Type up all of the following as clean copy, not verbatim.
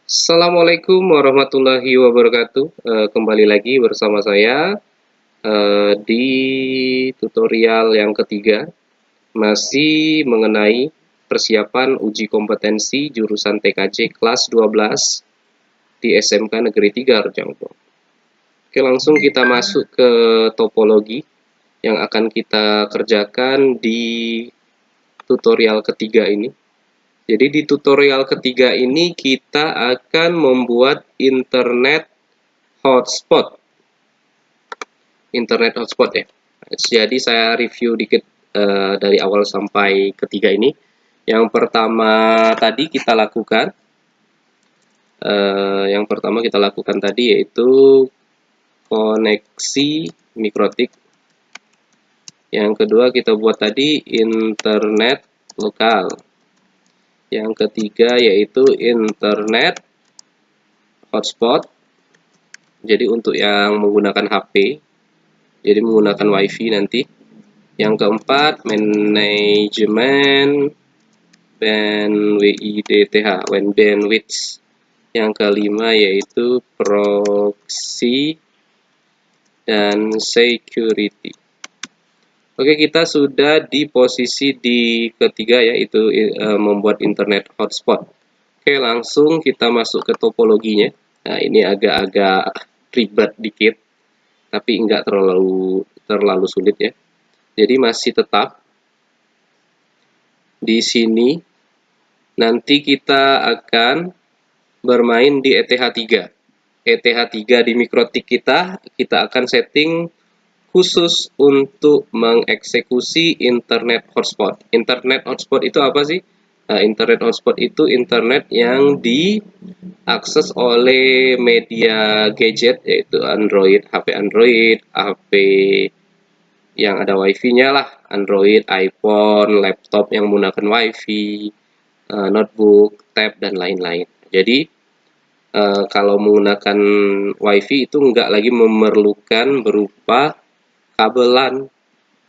Assalamualaikum warahmatullahi wabarakatuh. Kembali lagi bersama saya di tutorial yang ketiga, masih mengenai persiapan uji kompetensi jurusan TKJ kelas 12 di SMK Negeri 3 Rejangpong. Oke, langsung kita masuk ke topologi yang akan kita kerjakan di tutorial ketiga ini. Jadi di tutorial ketiga ini kita akan membuat internet hotspot. Internet hotspot ya. Jadi saya review dikit dari awal sampai ketiga ini. Yang pertama tadi kita lakukan, yaitu koneksi mikrotik. Yang kedua kita buat tadi internet lokal. Yang ketiga yaitu internet hotspot. Jadi untuk yang menggunakan HP, jadi menggunakan WiFi nanti. Yang keempat, manajemen bandwidth. Yang kelima yaitu proxy dan security. Oke, kita sudah di posisi di ketiga, yaitu membuat internet hotspot. Oke, langsung kita masuk ke topologinya. Nah, ini agak-agak ribet dikit, tapi enggak terlalu sulit ya. Jadi masih tetap di sini. Nanti kita akan bermain di ETH3. ETH3 di mikrotik kita akan setting khusus untuk mengeksekusi internet hotspot. Internet hotspot itu apa sih? Nah, internet hotspot itu internet yang diakses oleh media gadget, yaitu Android, HP yang ada wifi-nya lah, Android, iPhone, laptop yang menggunakan wifi, notebook, tab, dan lain-lain. Jadi, kalau menggunakan wifi itu nggak lagi memerlukan berupa kabelan,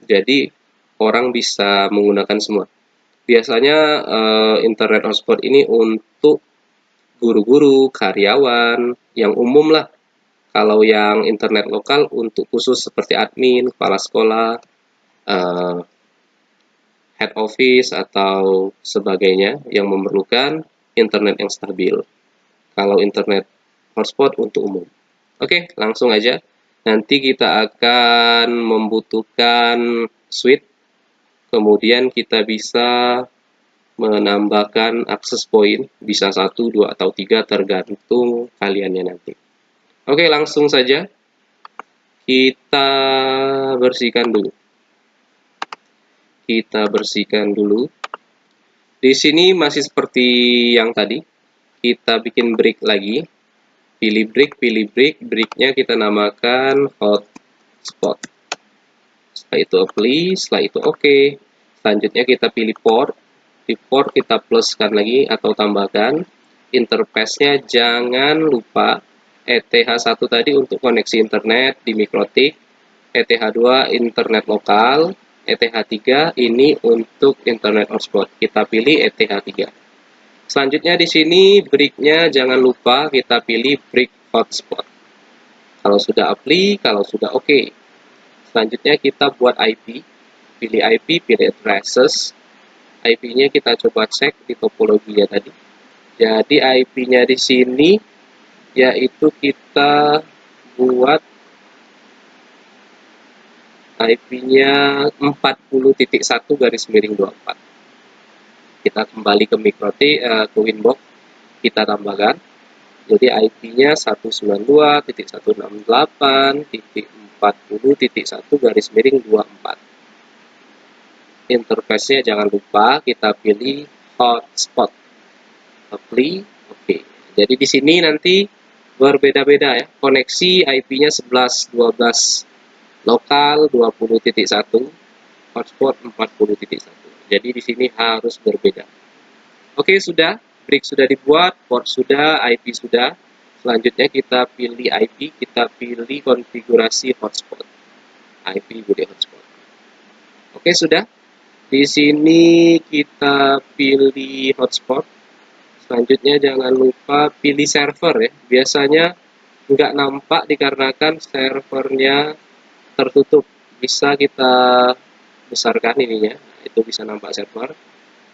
jadi orang bisa menggunakan semua. Biasanya internet hotspot ini untuk guru-guru, karyawan, yang umum lah. Kalau yang internet lokal untuk khusus seperti admin, kepala sekolah, head office, atau sebagainya yang memerlukan internet yang stabil. Kalau internet hotspot untuk umum. Oke, langsung aja. Nanti kita akan membutuhkan switch, kemudian kita bisa menambahkan akses point, bisa 1, 2, atau 3 tergantung kaliannya nanti. Oke, langsung saja kita bersihkan dulu. Di sini masih seperti yang tadi, kita bikin break lagi. Pilih break, breaknya kita namakan hotspot. Setelah itu apply, setelah itu oke. Selanjutnya kita pilih port. Di port kita pluskan lagi atau tambahkan. Interface-nya jangan lupa ETH1 tadi untuk koneksi internet di mikrotik, ETH2 internet lokal, ETH3 ini untuk internet hotspot. Kita pilih ETH3. Selanjutnya di sini break-nya jangan lupa kita pilih break hotspot. Kalau sudah apply, kalau sudah oke. Selanjutnya kita buat IP, pilih IP, pilih addresses. IP-nya kita coba cek di topologinya tadi. Jadi IP-nya di sini yaitu kita buat IP-nya 40.1/24. Kita kembali ke mikrotik, ke Winbox, kita tambahkan. Jadi IP-nya 192.168.40.1/24. Interface-nya jangan lupa kita pilih hotspot. Apply, oke. Jadi di sini nanti berbeda-beda ya. Koneksi IP-nya 11.12, lokal 20.1, hotspot 40.1. Jadi di sini harus berbeda. Oke, sudah. Break sudah dibuat, port sudah, IP sudah. Selanjutnya kita pilih IP, kita pilih konfigurasi hotspot. IP pilih hotspot. Oke, sudah. Di sini kita pilih hotspot. Selanjutnya jangan lupa pilih server ya. Biasanya nggak nampak dikarenakan servernya tertutup. Bisa kita besarkan ininya, itu bisa nampak server.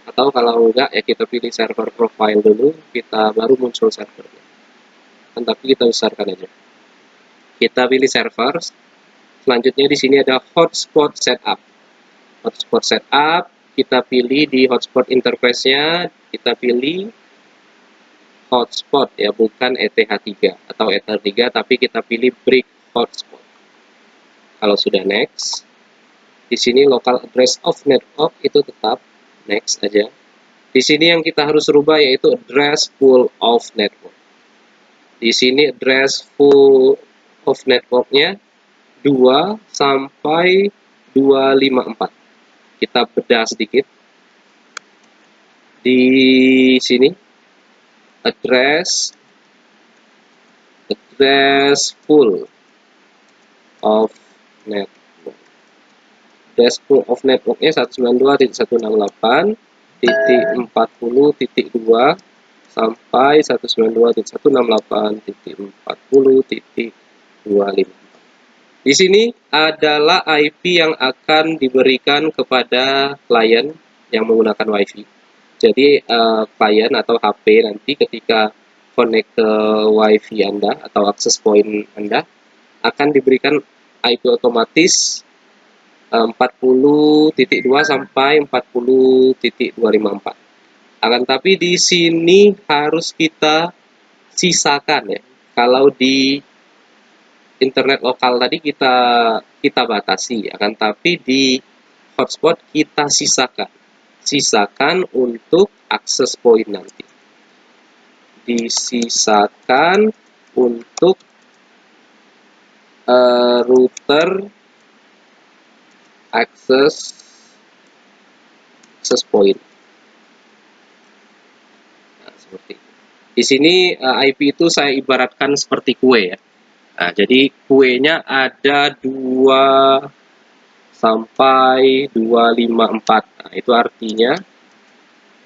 Atau kalau enggak ya kita pilih server profile dulu, kita baru muncul servernya. Kan tapi kita besarkan aja. Kita pilih server. Selanjutnya di sini ada hotspot setup. Hotspot setup, kita pilih di hotspot interface-nya, kita pilih hotspot ya, bukan ETH3 atau Ether3, tapi kita pilih brick hotspot. Kalau sudah next, di sini local address of network itu tetap next aja. Di sini yang kita harus rubah yaitu address full of network. Di sini address full of networknya 2 sampai 254. Kita bedah sedikit. Di sini address full of network. Address full of networknya 192.168.40.2 sampai 192.168.40.25. Di sini adalah IP yang akan diberikan kepada klien yang menggunakan WiFi. Jadi klien atau HP nanti ketika connect ke WiFi Anda atau akses point Anda akan diberikan IP otomatis 40.2 sampai 40.254. Akan tapi di sini harus kita sisakan ya. Kalau di internet lokal tadi kita batasi, akan tapi di hotspot kita sisakan untuk akses point nanti, disisakan untuk router akses point. Nah, seperti itu. Di sini IP itu saya ibaratkan seperti kue ya. Nah, jadi kuenya ada 2 sampai 254. Nah, itu artinya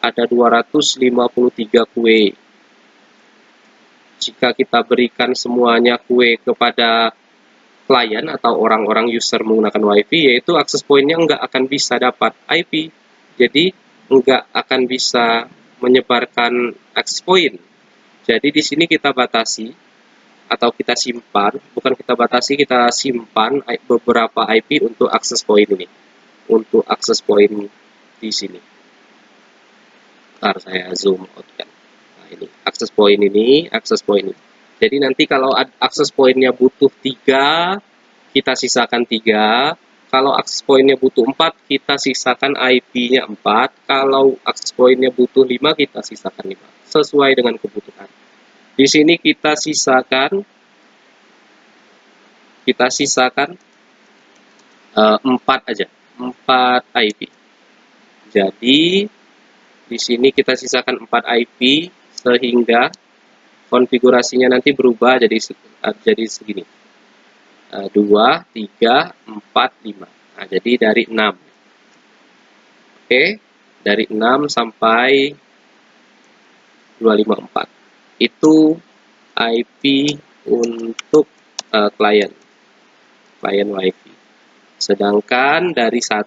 ada 253 kue. Jika kita berikan semuanya kue kepada klien atau orang-orang user menggunakan WiFi, yaitu akses pointnya nggak akan bisa dapat IP. Jadi nggak akan bisa menyebarkan akses point. Jadi di sini kita batasi atau kita simpan, bukan kita batasi, kita simpan beberapa IP untuk akses point ini. Untuk akses point di sini. Ntar saya zoom out kan. Nah, ini akses point ini, akses point ini. Jadi nanti kalau akses pointnya butuh 3, kita sisakan 3. Kalau akses pointnya butuh 4, kita sisakan IP-nya 4. Kalau akses pointnya butuh 5, kita sisakan 5. Sesuai dengan kebutuhan. Di sini kita sisakan 4 aja, 4 IP. Jadi di sini kita sisakan 4 IP sehingga konfigurasinya nanti berubah jadi segini. 2, 3, 4, 5. Nah, jadi dari 6. Oke, dari 6 sampai 254. Itu IP untuk klien WiFi. Sedangkan dari 2,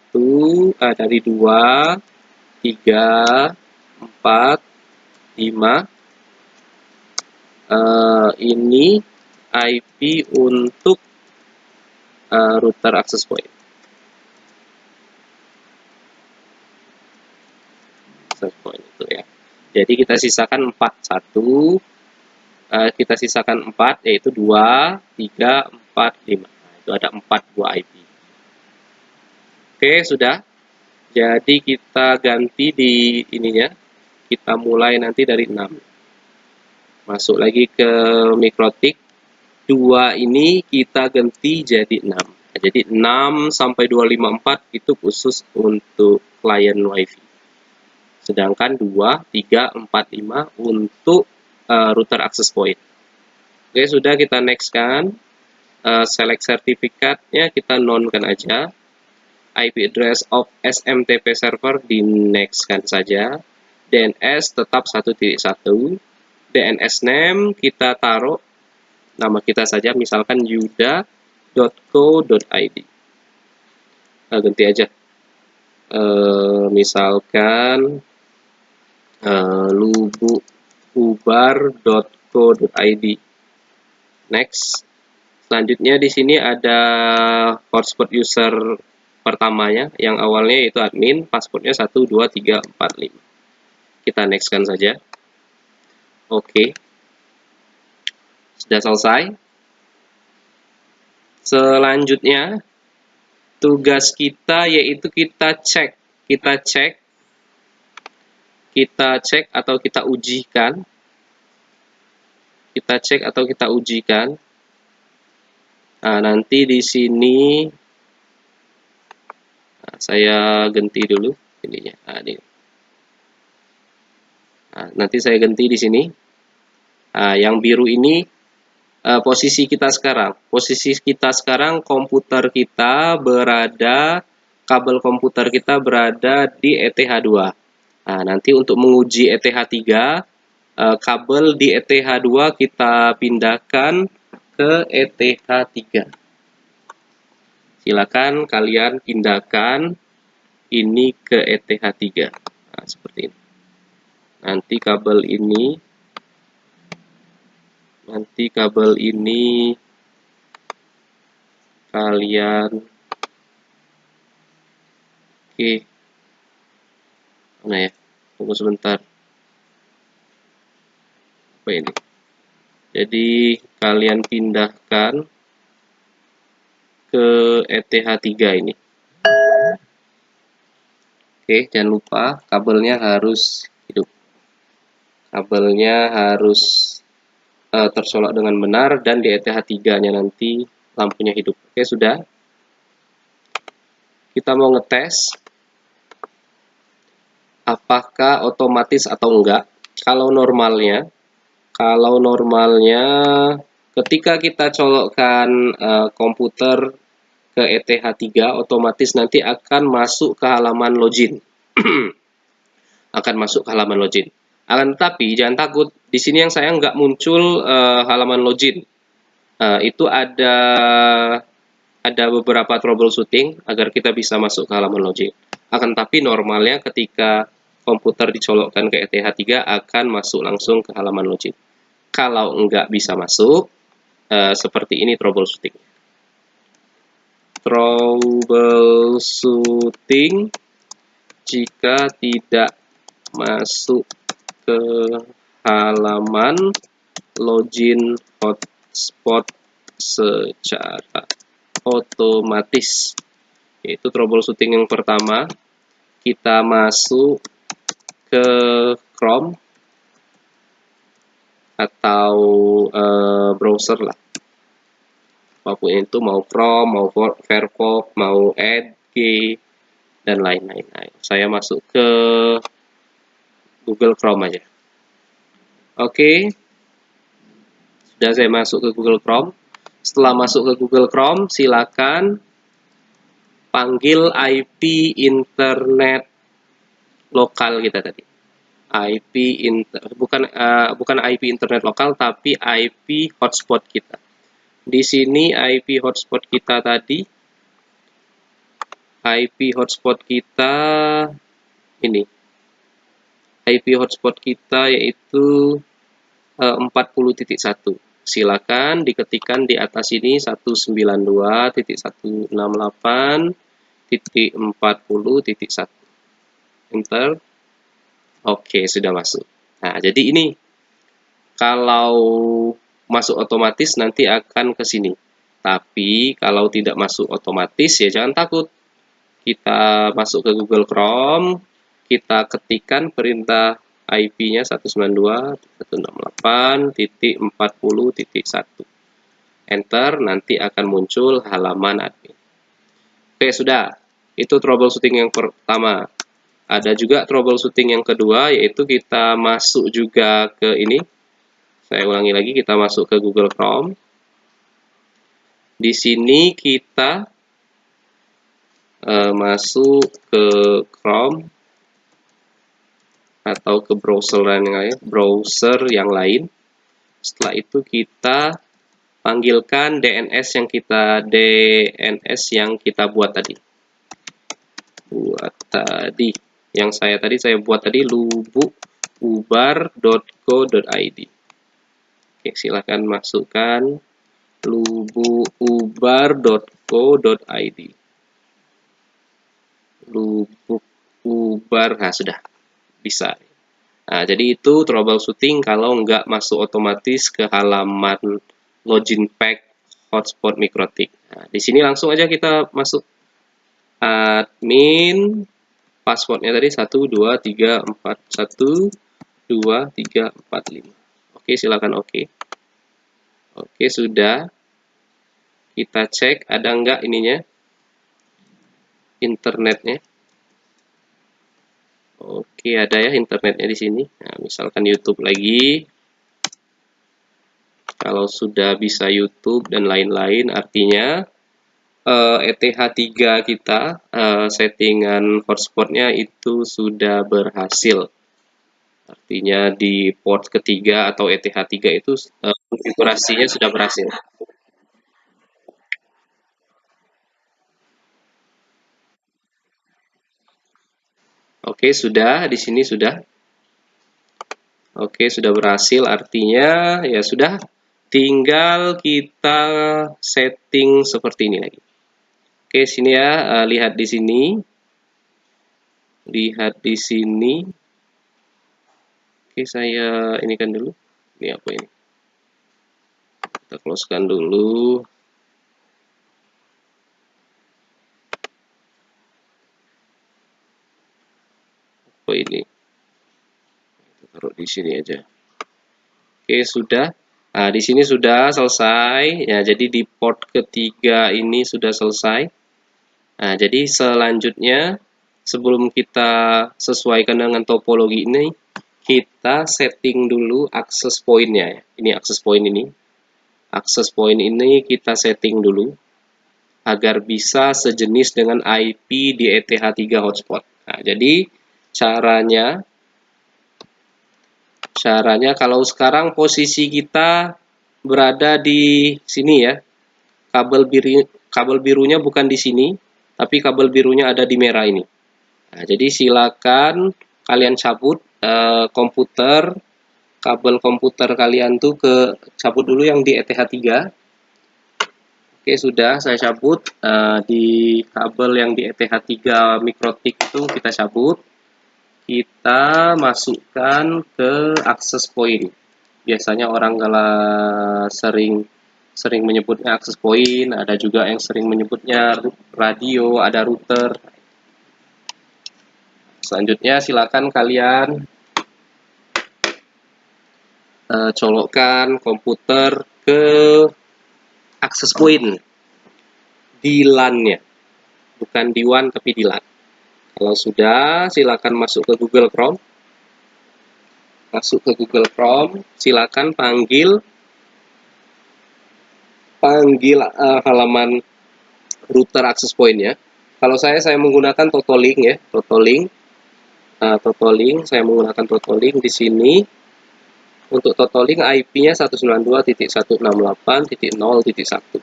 3, 4, 5 ini IP untuk router access point. Access point itu ya. Jadi kita sisakan 4, 1, kita sisakan 4 yaitu 2, 3, 4, 5. Nah, itu ada 4 buah IP. Oke, sudah. Jadi kita ganti di ininya. Kita mulai nanti dari 6. Masuk lagi ke MikroTik. 2 ini kita ganti jadi 6. Nah, jadi 6 sampai 254 itu khusus untuk klien WiFi. Sedangkan 2, 3, 4, 5 untuk router access point. Oke, sudah kita next kan. Select sertifikatnya kita nonkan aja. IP address of SMTP server di next kan saja. DNS tetap 1.1. DNS name kita taruh nama kita saja, misalkan yuda.co.id. Ganti aja. Misalkan lubukubar.co.id. Next. Selanjutnya di sini ada hotspot user pertamanya yang awalnya yaitu admin, passwordnya 12345. Kita nextkan saja. Oke. Sudah selesai. Selanjutnya tugas kita yaitu kita cek atau kita ujikan. Kita cek atau kita ujikan. Nah, nanti di sini saya ganti dulu ininya. Nanti saya ganti di sini. Yang biru ini posisi kita sekarang. Posisi kita sekarang kabel komputer kita berada di ETH2. Nanti untuk menguji ETH3, kabel di ETH2 kita pindahkan ke ETH3. Silakan kalian pindahkan ini ke ETH3. Seperti ini. Nanti kabel ini kalian mana ya? Tunggu sebentar. Apa ini? Jadi kalian pindahkan ke ETH3 ini. Jangan lupa kabelnya harus hidup. Kabelnya harus tersolok dengan benar dan di ETH3-nya nanti lampunya hidup. Sudah. Kita mau ngetes apakah otomatis atau enggak. Kalau normalnya ketika kita colokkan komputer ke ETH3, otomatis nanti akan masuk ke halaman login. Akan tetapi jangan takut, di sini yang saya nggak muncul halaman login. Itu ada beberapa troubleshooting agar kita bisa masuk ke halaman login. Akan tetapi normalnya ketika komputer dicolokkan ke ETH3 akan masuk langsung ke halaman login. Kalau nggak bisa masuk, seperti ini troubleshooting. Troubleshooting jika tidak masuk ke halaman login hotspot secara otomatis. Yaitu troubleshooting yang pertama, kita masuk ke Chrome atau browser lah, apapun itu, mau Chrome, mau Firefox, mau Edge dan lain-lain. Saya masuk ke Google Chrome aja. Sudah saya masuk ke Google Chrome. Setelah masuk ke Google Chrome, silakan panggil IP internet lokal kita tadi. Bukan IP internet lokal, tapi IP hotspot kita. Di sini IP hotspot kita tadi, IP hotspot kita yaitu 40.1. Silakan diketikkan di atas ini 192.168.40.1. Enter. Sudah masuk. Jadi ini kalau masuk otomatis nanti akan ke sini. Tapi kalau tidak masuk otomatis ya jangan takut. Kita masuk ke Google Chrome, kita ketikkan perintah IP-nya 192.168.40.1. Enter, nanti akan muncul halaman admin. Sudah. Itu troubleshooting yang pertama. Ada juga troubleshooting yang kedua, yaitu kita masuk juga ke ini. Saya ulangi lagi, kita masuk ke Google Chrome. Di sini kita masuk ke Chrome atau ke browser yang lain. Setelah itu kita panggilkan DNS yang kita buat tadi. Yang saya buat tadi lubuubar.co.id. Oke, silahkan masukkan lubuubar.co.id. Lubuubar, nah sudah bisa. Nah, jadi itu troubleshooting kalau nggak masuk otomatis ke halaman login pack hotspot Mikrotik. Nah, di sini langsung aja kita masuk admin, passwordnya tadi 123412345. Oke, silakan oke. Oke, sudah. Kita cek ada nggak ininya, internetnya. Oke, ada ya internetnya di sini. Nah, misalkan YouTube lagi. Kalau sudah bisa YouTube dan lain-lain, artinya ETH3 kita, settingan hotspotnya itu sudah berhasil. Artinya di port ketiga atau ETH3 itu konfigurasinya sudah berhasil. Oke, sudah, di sini sudah. Oke, sudah berhasil, artinya ya sudah, tinggal kita setting seperti ini lagi. Oke, sini ya, lihat di sini. Lihat di sini. Oke, saya ini kan dulu. Ini apa ini? Kita closekan dulu. Apa ini? Kita taruh di sini aja. Oke, sudah. Nah, di sini sudah selesai. Ya, jadi di port ketiga ini sudah selesai. Nah, jadi selanjutnya sebelum kita sesuaikan dengan topologi ini, kita setting dulu akses point-nya. Ini akses point ini. Akses point ini kita setting dulu agar bisa sejenis dengan IP di ETH3 hotspot. Nah, jadi caranya kalau sekarang posisi kita berada di sini ya. Kabel birunya bukan di sini, tapi kabel birunya ada di merah ini. Nah, jadi silakan kalian cabut kabel komputer kalian tuh cabut dulu yang di ETH3. Oke, sudah saya cabut. Di kabel yang di ETH3 Mikrotik itu kita cabut. Kita masukkan ke access point. Biasanya orang kalau sering menyebutnya access point, ada juga yang sering menyebutnya radio, ada router. Selanjutnya silakan kalian colokkan komputer ke access point di LAN-nya, bukan di WAN tapi di LAN. Kalau sudah, silakan masuk ke Google Chrome. Masuk ke Google Chrome, silakan panggil halaman router access point-nya. Kalau saya menggunakan Totolink ya, Totolink. Totolink, saya menggunakan Totolink di sini. Untuk Totolink IP-nya 192.168.0.1.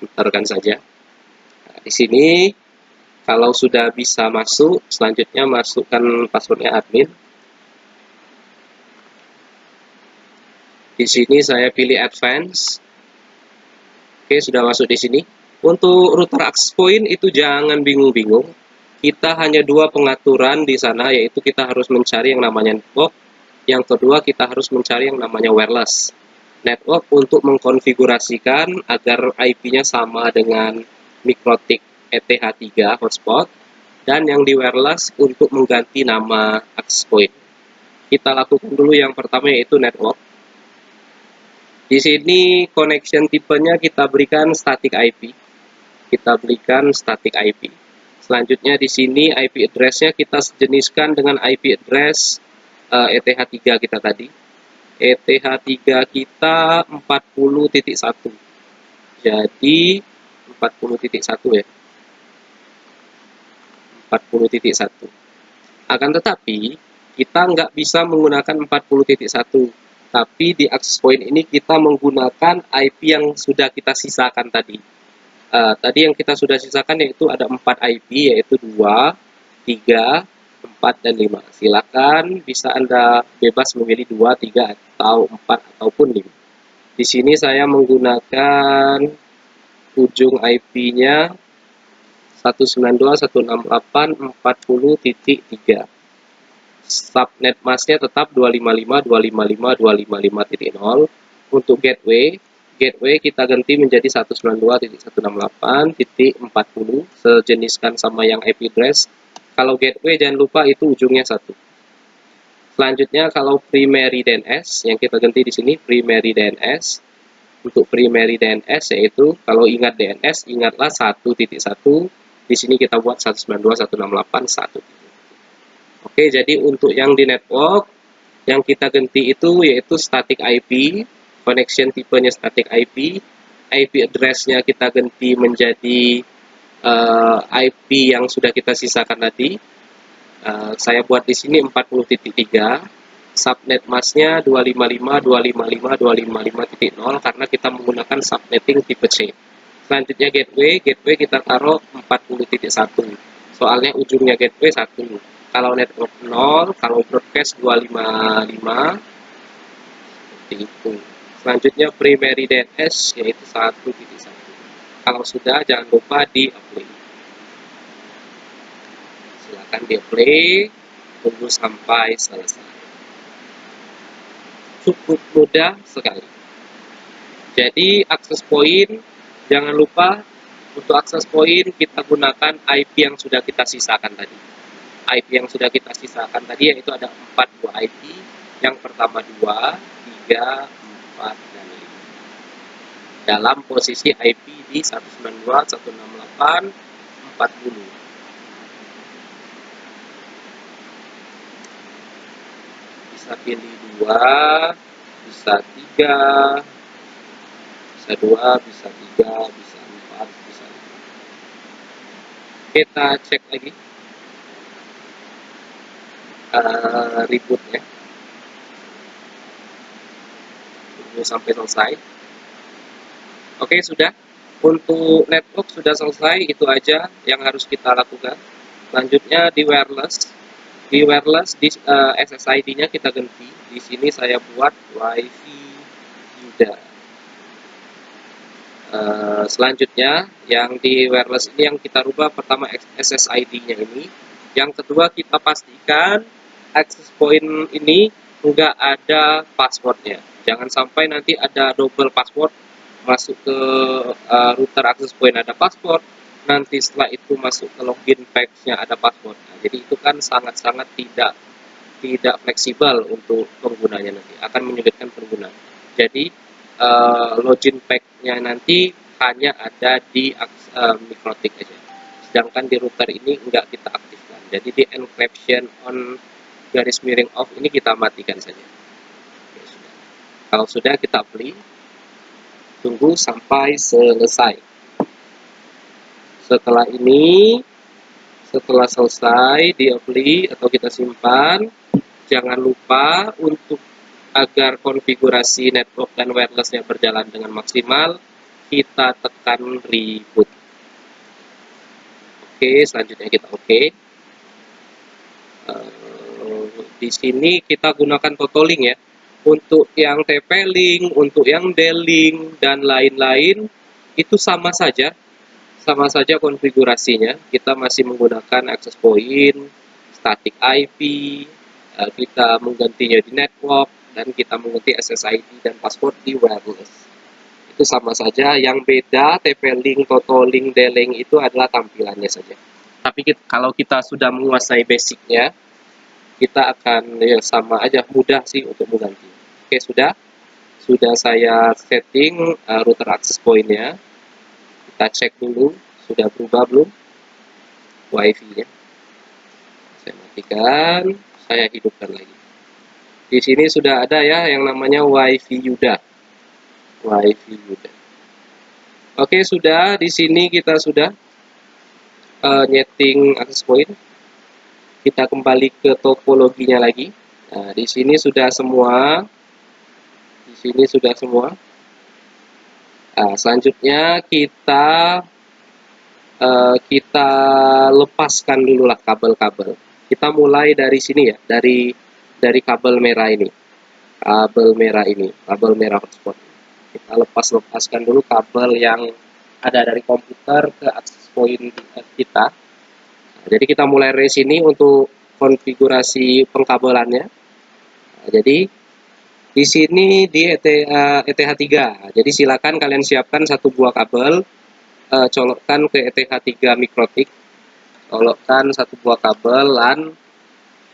Entarkan saja. Nah, di sini kalau sudah bisa masuk, selanjutnya masukkan passwordnya admin. Di sini saya pilih advance. Oke, sudah masuk di sini. Untuk router access point itu jangan bingung-bingung. Kita hanya dua pengaturan di sana, yaitu kita harus mencari yang namanya network. Yang kedua, kita harus mencari yang namanya wireless. Network untuk mengkonfigurasikan agar IP-nya sama dengan Mikrotik ETH3 hotspot. Dan yang di wireless untuk mengganti nama access point. Kita lakukan dulu yang pertama, yaitu network. Di sini connection tipenya kita berikan static IP. Kita berikan static IP. Selanjutnya di sini IP address-nya kita sejeniskan dengan IP address ETH3 kita tadi. ETH3 kita 40.1. Jadi 40.1 ya. 40.1. Akan tetapi kita nggak bisa menggunakan 40.1, tapi di access point ini kita menggunakan IP yang sudah kita sisakan tadi. Tadi yang kita sudah sisakan yaitu ada 4 IP, yaitu 2, 3, 4, dan 5. Silakan bisa Anda bebas memilih 2, 3, atau 4, ataupun 5. Di sini saya menggunakan ujung IP-nya 192.168.40.3. Subnet masknya tetap 255.255.255.0. Untuk gateway kita ganti menjadi 192.168.40, sejeniskan sama yang IP address. Kalau gateway jangan lupa itu ujungnya 1. Selanjutnya kalau primary DNS yang kita ganti di sini primary DNS. Untuk primary DNS yaitu kalau ingat DNS ingatlah 1.1, di sini kita buat 192.168.1. Oke, jadi untuk yang di network yang kita ganti itu yaitu static IP, connection tipenya static IP, IP address-nya kita ganti menjadi IP yang sudah kita sisakan tadi. Saya buat di sini 40.3, subnet masknya 255.255.255.0 karena kita menggunakan subnetting tipe C. Selanjutnya gateway kita taruh 40.1, soalnya ujungnya gateway 1. Kalau network 0, kalau broadcast 255, seperti itu. Selanjutnya primary DNS yaitu 1.1. Kalau sudah jangan lupa di apply. Silakan di apply, tunggu sampai selesai. Cukup mudah sekali. Jadi access point jangan lupa untuk access point kita gunakan IP yang sudah kita sisakan tadi. IP yang sudah kita sisakan tadi yaitu ada 4 buah IP. Yang pertama 2, 3, 4, dan 5. Dalam posisi IP di 192.168.40. Bisa pilih 2, bisa 3, bisa 2, bisa 3, bisa 4, bisa 5. Kita cek lagi rebootnya, tunggu sampai selesai. Oke, sudah. Untuk network sudah selesai, itu aja yang harus kita lakukan. Selanjutnya di wireless di SSID-nya kita ganti. Di sini saya buat WiFi Yuda. Selanjutnya yang di wireless ini yang kita rubah pertama SSID-nya ini. Yang kedua kita pastikan access point ini enggak ada passwordnya. Jangan sampai nanti ada double password, masuk ke router access point ada password, nanti setelah itu masuk ke login page-nya ada password. Nah, jadi itu kan sangat-sangat tidak fleksibel untuk penggunanya, nanti akan menyulitkan pengguna. Jadi login pack-nya nanti hanya ada di MikroTik aja, sedangkan di router ini enggak kita aktifkan. Jadi di encryption on garis miring off ini kita matikan saja. Oke, sudah. Kalau sudah kita apply, tunggu sampai selesai. Setelah selesai di apply atau kita simpan, jangan lupa untuk agar konfigurasi network dan wirelessnya berjalan dengan maksimal, kita tekan reboot. Oke, selanjutnya kita oke. Di sini kita gunakan totaling ya. Untuk yang TP-Link, untuk yang D-Link, dan lain-lain, itu sama saja konfigurasinya. Kita masih menggunakan access point, static IP, kita menggantinya di network, dan kita mengganti SSID dan password di wireless. Itu sama saja, yang beda TP-Link, Totalink, D-Link itu adalah tampilannya saja. Tapi kalau kita sudah menguasai basicnya, kita akan ya sama aja, mudah sih untuk mengganti. Oke, sudah saya setting router access point-nya. Kita cek dulu sudah berubah belum wifi-nya. Saya matikan, saya hidupkan lagi. Di sini sudah ada ya yang namanya WiFi Yuda. WiFi Yuda. Oke, sudah di sini kita sudah nyeting access point. Kita kembali ke topologinya lagi. Nah, di sini sudah semua. Di sini sudah semua. Nah, selanjutnya kita lepaskan dulu lah kabel-kabel. Kita mulai dari sini ya, dari kabel merah ini. Kabel merah hotspot. Kita lepaskan dulu kabel yang ada dari komputer ke access point kita. Nah, jadi kita mulai dari sini untuk konfigurasi pengkabelannya. Nah, jadi di sini di ETH3. Jadi silakan kalian siapkan satu buah kabel, colokkan ke ETH3 mikrotik, colokkan satu buah kabel LAN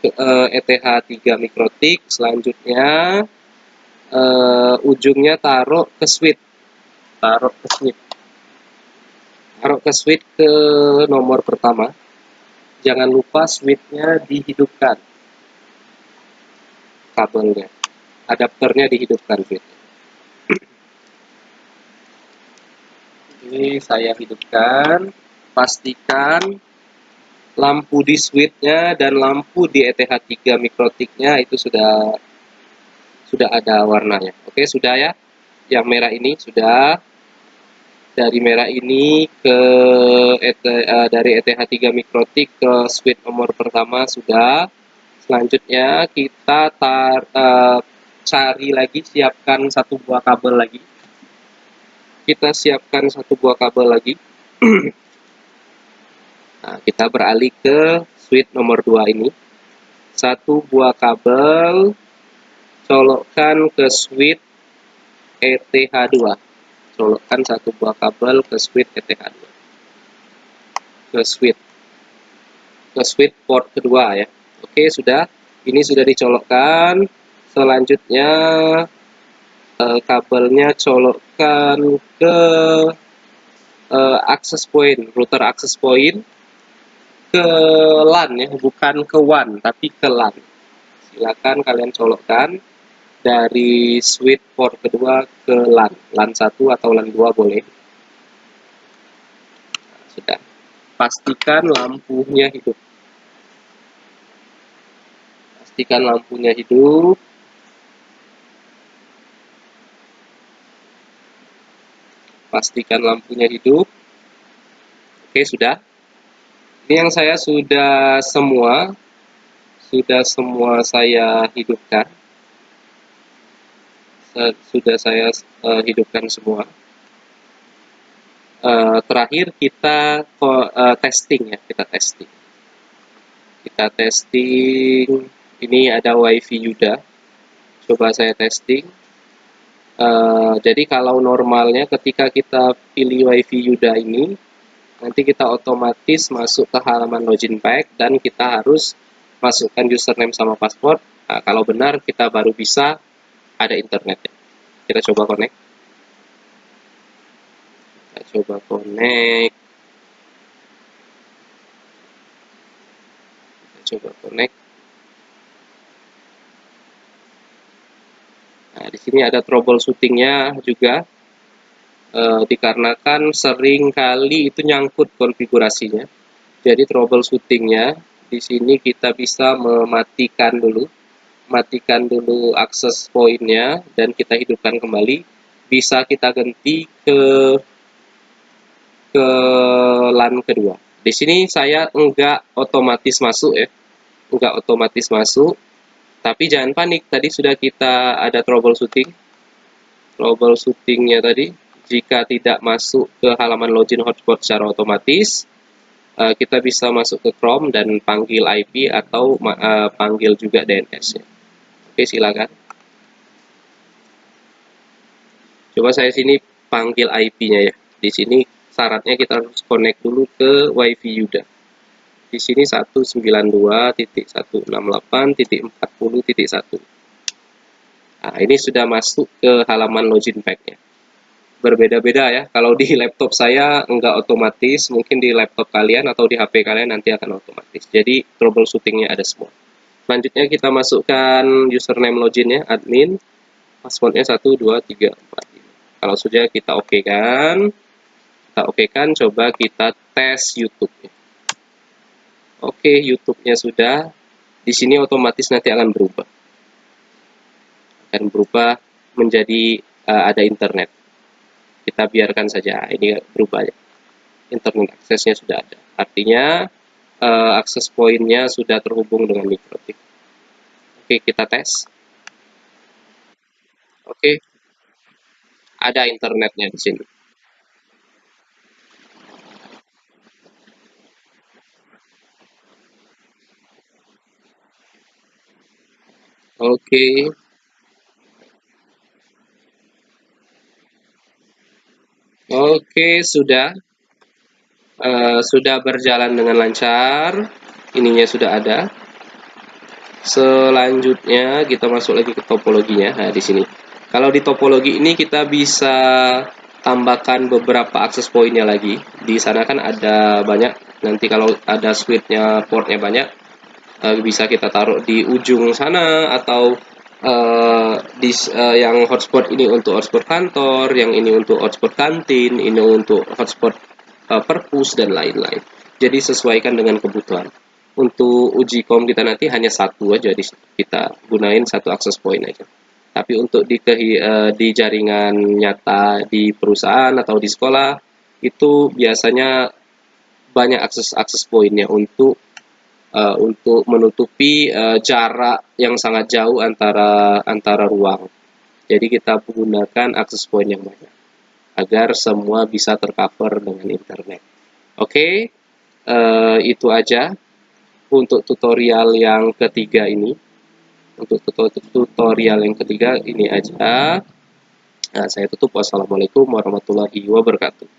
ke ETH3 mikrotik. Selanjutnya ujungnya taruh ke switch, taruh ke switch ke nomor pertama. Jangan lupa switchnya dihidupkan, kabelnya, adapternya dihidupkan switch. Ini saya hidupkan. Pastikan lampu di switchnya dan lampu di ETH3 mikrotiknya itu sudah ada warnanya. Oke, sudah ya. Yang merah ini sudah. Dari merah ini ke dari ETH3 mikrotik ke switch nomor pertama sudah. Selanjutnya kita cari lagi, siapkan satu buah kabel lagi. Kita siapkan satu buah kabel lagi. Nah, kita beralih ke switch nomor 2 ini. Satu buah kabel colokkan ke switch ETH2. Colokkan satu buah kabel ke switch ETH2. Ke switch port kedua ya. Oke, sudah. Ini sudah dicolokkan. Selanjutnya kabelnya colokkan ke access point, router access point, ke LAN ya, bukan ke WAN tapi ke LAN. Silakan kalian colokkan dari switch port kedua ke LAN, LAN 1 atau LAN 2 boleh. Nah, sudah. Pastikan lampunya hidup. Pastikan lampunya hidup. Pastikan lampunya hidup. Oke, sudah. Ini yang saya sudah semua saya hidupkan. Sudah saya hidupkan semua. Terakhir kita testing ya, kita testing. Ini ada WiFi Yuda. Coba saya testing. Jadi kalau normalnya ketika kita pilih WiFi Yuda ini, nanti kita otomatis masuk ke halaman login pack dan kita harus masukkan username sama password. Nah, kalau benar kita baru bisa ada internet. Kita coba connect. Nah, di sini ada troubleshootingnya juga, dikarenakan sering kali itu nyangkut konfigurasinya. Jadi troubleshootingnya di sini kita bisa matikan dulu akses poinnya dan kita hidupkan kembali. Bisa kita ganti ke LAN kedua. Di sini saya enggak otomatis masuk ya, enggak otomatis masuk. Tapi jangan panik, tadi sudah kita ada troubleshootingnya tadi. Jika tidak masuk ke halaman login hotspot secara otomatis, kita bisa masuk ke Chrome dan panggil IP atau panggil juga DNS-nya. Oke, silakan. Coba saya sini panggil IP-nya ya. Di sini syaratnya kita harus connect dulu ke WiFi Yuda. Di sini 192.168.40.1. Nah, ini sudah masuk ke halaman login pack-nya. Berbeda-beda ya, kalau di laptop saya enggak otomatis, mungkin di laptop kalian atau di HP kalian nanti akan otomatis. Jadi troubleshootingnya ada semua. Selanjutnya kita masukkan username loginnya, admin, passwordnya 1, 2, 3, 4, 5. Kalau sudah kita oke kan, coba kita tes YouTube. Oke, YouTube-nya sudah. Di sini otomatis nanti akan berubah menjadi ada internet. Kita biarkan saja ini berubah ya. Internet aksesnya sudah ada. Artinya akses poinnya sudah terhubung dengan mikrotik. Oke, kita tes. Oke, ada internetnya di sini. Oke, oke, sudah berjalan dengan lancar. Ininya sudah ada. Selanjutnya kita masuk lagi ke topologinya. Nah, di sini. Kalau di topologi ini kita bisa tambahkan beberapa akses poinnya lagi. Di sana kan ada banyak. Nanti kalau ada switchnya, portnya banyak, bisa kita taruh di ujung sana atau yang hotspot ini untuk hotspot kantor, yang ini untuk hotspot kantin, ini untuk hotspot perpus dan lain-lain. Jadi sesuaikan dengan kebutuhan. Untuk uji kom kita nanti hanya satu aja, kita gunain satu akses point aja. Tapi untuk di jaringan nyata di perusahaan atau di sekolah itu biasanya banyak akses pointnya untuk menutupi jarak yang sangat jauh antara antara ruang. Jadi kita menggunakan akses point yang banyak agar semua bisa tercover dengan internet. Oke, itu aja untuk tutorial yang ketiga ini. Untuk tutorial yang ketiga ini aja. Nah, saya tutup. Wassalamualaikum warahmatullahi wabarakatuh.